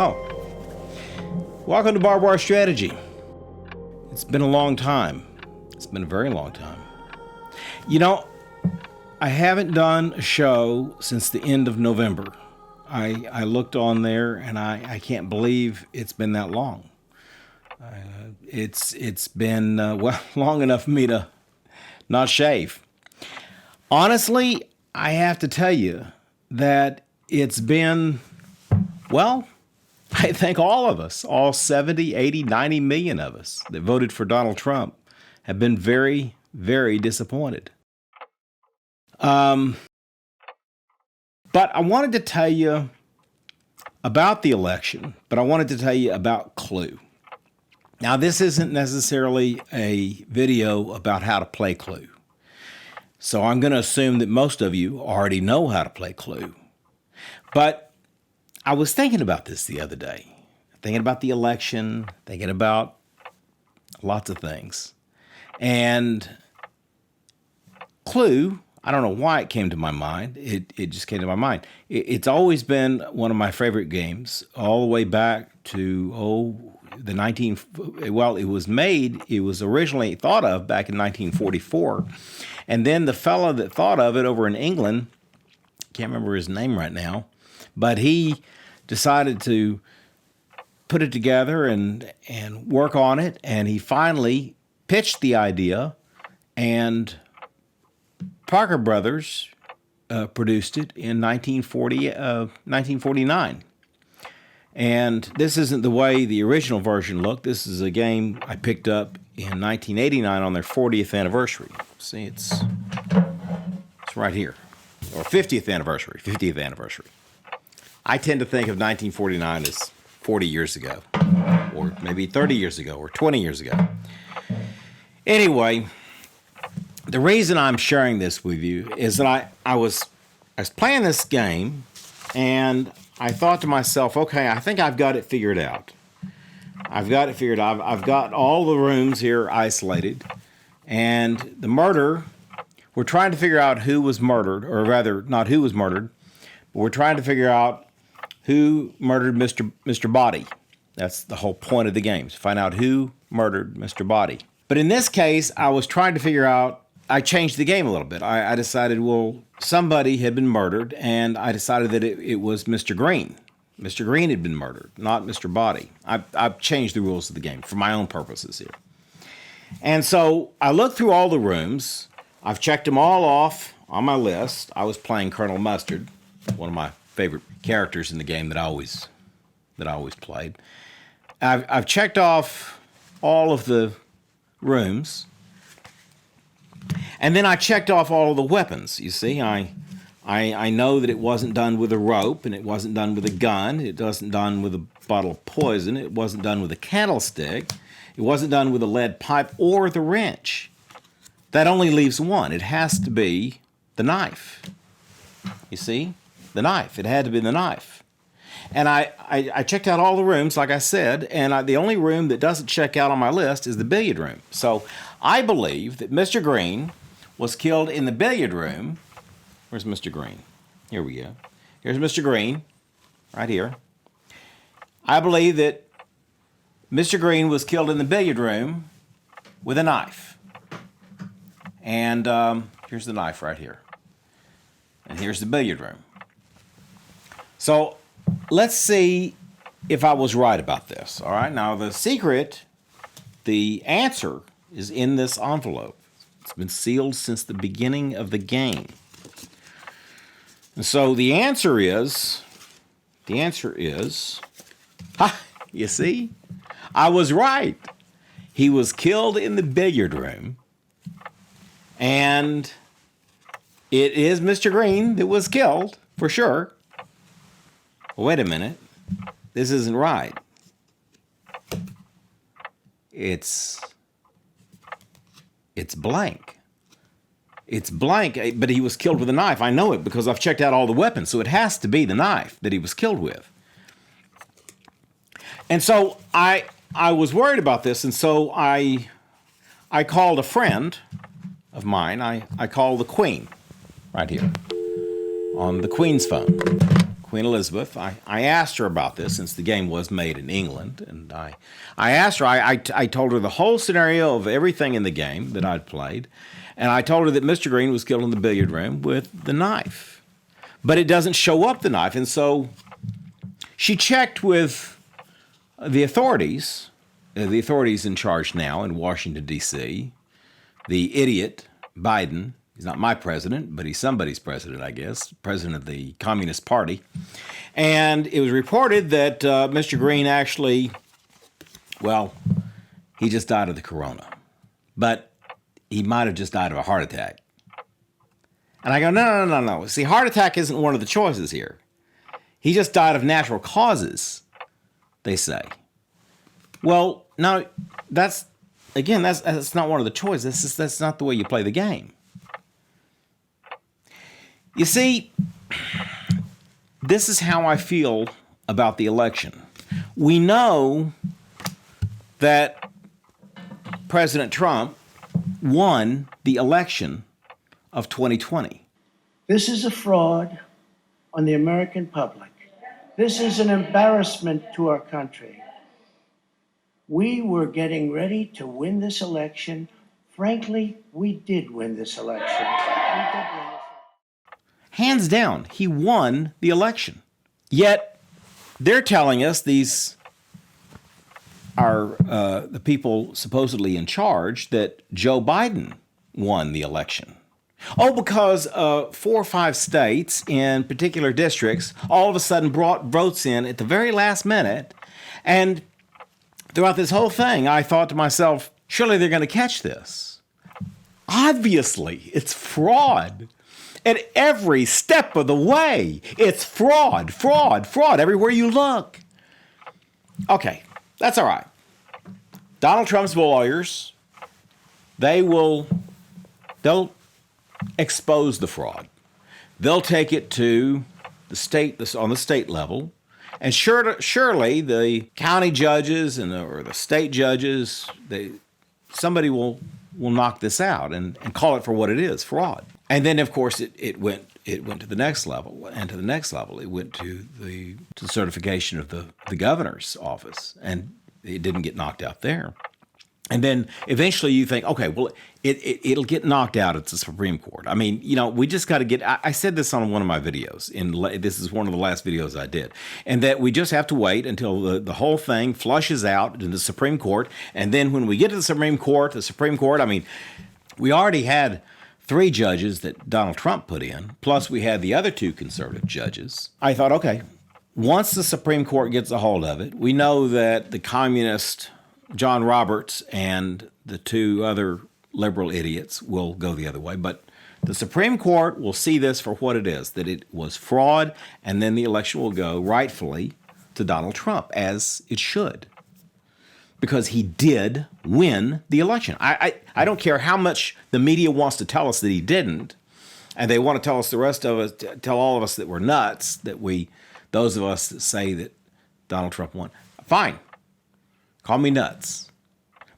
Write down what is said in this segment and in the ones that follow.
Oh, welcome to BarbWire Strategy. It's been a long time. It's been a very long time. You know, I haven't done a show since the end of November. I looked on there and I can't believe it's been that long. It's been well, long enough for me to not shave. Honestly, I have to tell you that it's been, well, I think all of us, all 70, 80, 90 million of us that voted for Donald Trump have been very, very disappointed. But I wanted to tell you about the election, but I wanted to tell you about Clue. Now, this isn't necessarily a video about how to play Clue. So I'm going to assume that most of you already know how to play Clue. But I was thinking about this the other day, thinking about the election, thinking about lots of things. And Clue, I don't know why it came to my mind. It just came to my mind. It's always been one of my favorite games, all the way back to, it was originally thought of back in 1944. And then the fellow that thought of it over in England, can't remember his name right now, but he decided to put it together and work on it. And he finally pitched the idea, and Parker Brothers produced it in 1949. And this isn't the way the original version looked. This is a game I picked up in 1989 on their 40th anniversary. See, it's right here. Or 50th anniversary. I tend to think of 1949 as 40 years ago, or maybe 30 years ago, or 20 years ago. Anyway, the reason I'm sharing this with you is that I was playing this game, and I thought to myself, okay, I think I've got it figured out. I've got all the rooms here isolated, and the murder, we're trying to figure out who was murdered, or rather, not who was murdered, but we're trying to figure out who murdered Mr. Body. That's the whole point of the game, to find out who murdered Mr. Body. But in this case, I was trying to figure out, I changed the game a little bit. I decided, well, somebody had been murdered, and I decided that it was Mr. Green. Mr. Green had been murdered, not Mr. Body. I've changed the rules of the game for my own purposes here. And so I looked through all the rooms. I've checked them all off on my list. I was playing Colonel Mustard, one of my favorite characters in the game that I always played. I've checked off all of the rooms. And then I checked off all of the weapons. You see, I know that it wasn't done with a rope, and it wasn't done with a gun. It wasn't done with a bottle of poison. It wasn't done with a candlestick. It wasn't done with a lead pipe or the wrench. That only leaves one. It has to be the knife. You see, the knife. It had to be the knife. And I checked out all the rooms, like I said, and the only room that doesn't check out on my list is the billiard room. So I believe that Mr. Green was killed in the billiard room. Where's Mr. Green? Here we go. Here's Mr. Green, right here. I believe that Mr. Green was killed in the billiard room with a knife. And here's the knife right here. And here's the billiard room. So let's see if I was right about this. All right, now the secret, the answer is in this envelope. It's been sealed since the beginning of the game. And so the answer is, you see, I was right. He was killed in the billiard room, and it is Mr. Green that was killed, for sure. Well, wait a minute. This isn't right. It's blank. It's blank, but he was killed with a knife. I know it because I've checked out all the weapons, so it has to be the knife that he was killed with. And so I was worried about this, and so I called a friend of mine. I called the Queen right here on the Queen's phone. Queen Elizabeth. I asked her about this since the game was made in England. And I asked her, I told her the whole scenario of everything in the game that I'd played. And I told her that Mr. Green was killed in the billiard room with the knife. But it doesn't show up the knife. And so she checked with the authorities in charge now in Washington, D.C., the idiot Biden. He's not my president, but he's somebody's president, I guess, president of the Communist Party. And it was reported that Mr. Green actually, well, he just died of the corona. But he might have just died of a heart attack. And I go, no. See, heart attack isn't one of the choices here. He just died of natural causes, they say. Well, no, that's not one of the choices. That's not the way you play the game. You see, this is how I feel about the election. We know that President Trump won the election of 2020. This is a fraud on the American public. This is an embarrassment to our country. We were getting ready to win this election. Frankly, we did win this election. Hands down, he won the election. Yet, they're telling us, these are the people supposedly in charge, that Joe Biden won the election. Oh, because 4 or 5 states in particular districts all of a sudden brought votes in at the very last minute. And throughout this whole thing, I thought to myself, surely they're going to catch this. Obviously, it's fraud. At every step of the way, it's fraud, everywhere you look. Okay, that's all right. Donald Trump's lawyers, they'll expose the fraud. They'll take it to the state, on the state level, and surely the county judges or the state judges, somebody will knock this out and call it for what it is, fraud. And then, of course, it went to the next level, and to the next level. It went to the certification of the governor's office, and it didn't get knocked out there. And then eventually you think, okay, well, it'll get knocked out at the Supreme Court. I mean, we just got to get, I said this on one of my videos, this is one of the last videos I did, and that we just have to wait until the whole thing flushes out in the Supreme Court. And then when we get to the Supreme Court, I mean, we already had 3 judges that Donald Trump put in, plus we had the other 2 conservative judges. I thought, okay, once the Supreme Court gets a hold of it, we know that the communist John Roberts and the 2 other liberal idiots will go the other way. But the Supreme Court will see this for what it is, that it was fraud, and then the election will go rightfully to Donald Trump, as it should. Because he did win the election. I don't care how much the media wants to tell us that he didn't, and they want to tell us tell all of us that we're nuts, those of us that say that Donald Trump won. Fine. Call me nuts.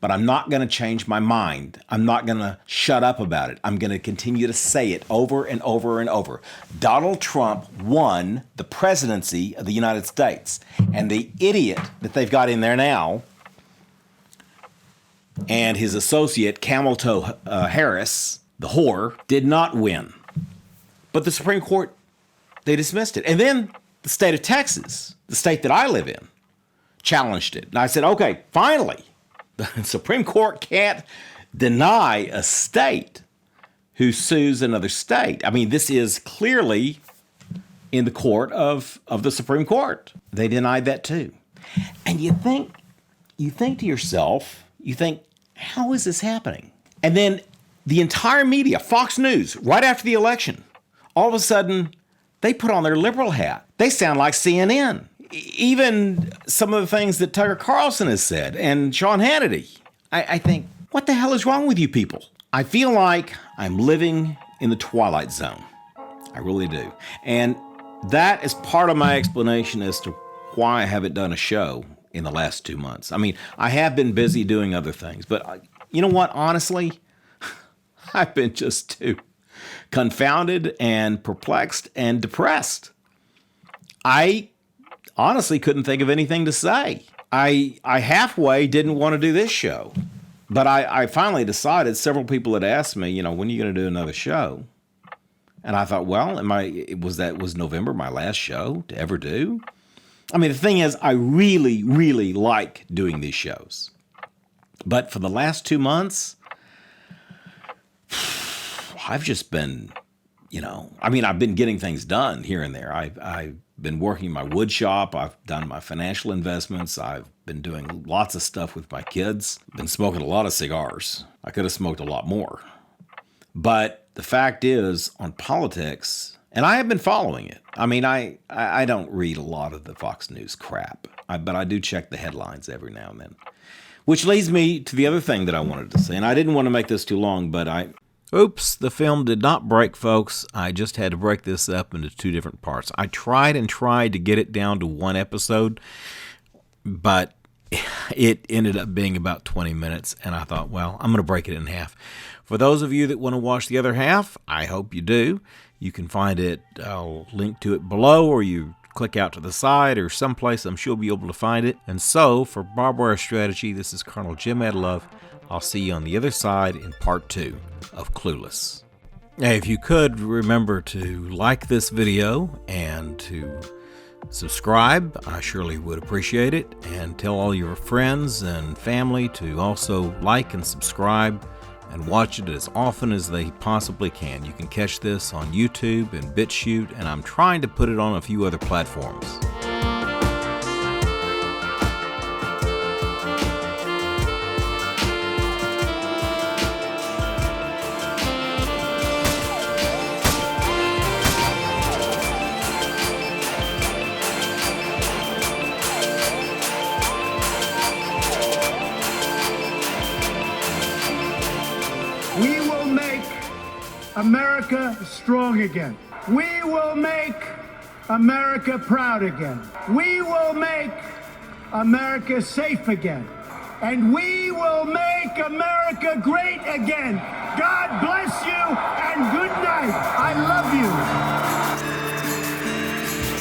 But I'm not going to change my mind. I'm not going to shut up about it. I'm going to continue to say it over and over and over. Donald Trump won the presidency of the United States. And the idiot that they've got in there now, and his associate, Camel Toe Harris, the whore, did not win. But the Supreme Court, they dismissed it. And then the state of Texas, the state that I live in, challenged it. And I said, okay, finally, the Supreme Court can't deny a state who sues another state. I mean, this is clearly in the court of the Supreme Court. They denied that too. And you think to yourself, how is this happening? And then the entire media, Fox News, right after the election, all of a sudden, they put on their liberal hat. They sound like CNN. Even some of the things that Tucker Carlson has said and Sean Hannity. I think, what the hell is wrong with you people? I feel like I'm living in the Twilight Zone. I really do. And that is part of my explanation as to why I haven't done a show in the last 2 months. I mean, I have been busy doing other things, but you know what? Honestly, I've been just too confounded and perplexed and depressed. I honestly couldn't think of anything to say. I halfway didn't want to do this show, but I finally decided. Several people had asked me, when are you going to do another show? And I thought, well, was November my last show to ever do? I mean, the thing is, I really, really like doing these shows. But for the last 2 months, I've just been, I've been getting things done here and there. I've been working my wood shop. I've done my financial investments. I've been doing lots of stuff with my kids. Been smoking a lot of cigars. I could have smoked a lot more. But the fact is, on politics, and I have been following it. I mean, I don't read a lot of the Fox News crap, but I do check the headlines every now and then. Which leads me to the other thing that I wanted to say, and I didn't want to make this too long, but oops, the film did not break, folks. I just had to break this up into 2 different parts. I tried to get it down to 1 episode, but it ended up being about 20 minutes, and I thought, well, I'm going to break it in half. For those of you that want to watch the other half, I hope you do. You can find it, I'll link to it below, or you click out to the side or someplace. I'm sure you'll be able to find it. And so, for BarbWire Strategy, this is Colonel Jim Edlove. I'll see you on the other side in part 2 of Clueless. Now, if you could, remember to like this video and to subscribe. I surely would appreciate it. And tell all your friends and family to also like and subscribe and watch it as often as they possibly can. You can catch this on YouTube and BitChute, and I'm trying to put it on a few other platforms. We will make America strong again. We will make America proud again. We will make America safe again. And we will make America great again. God bless you and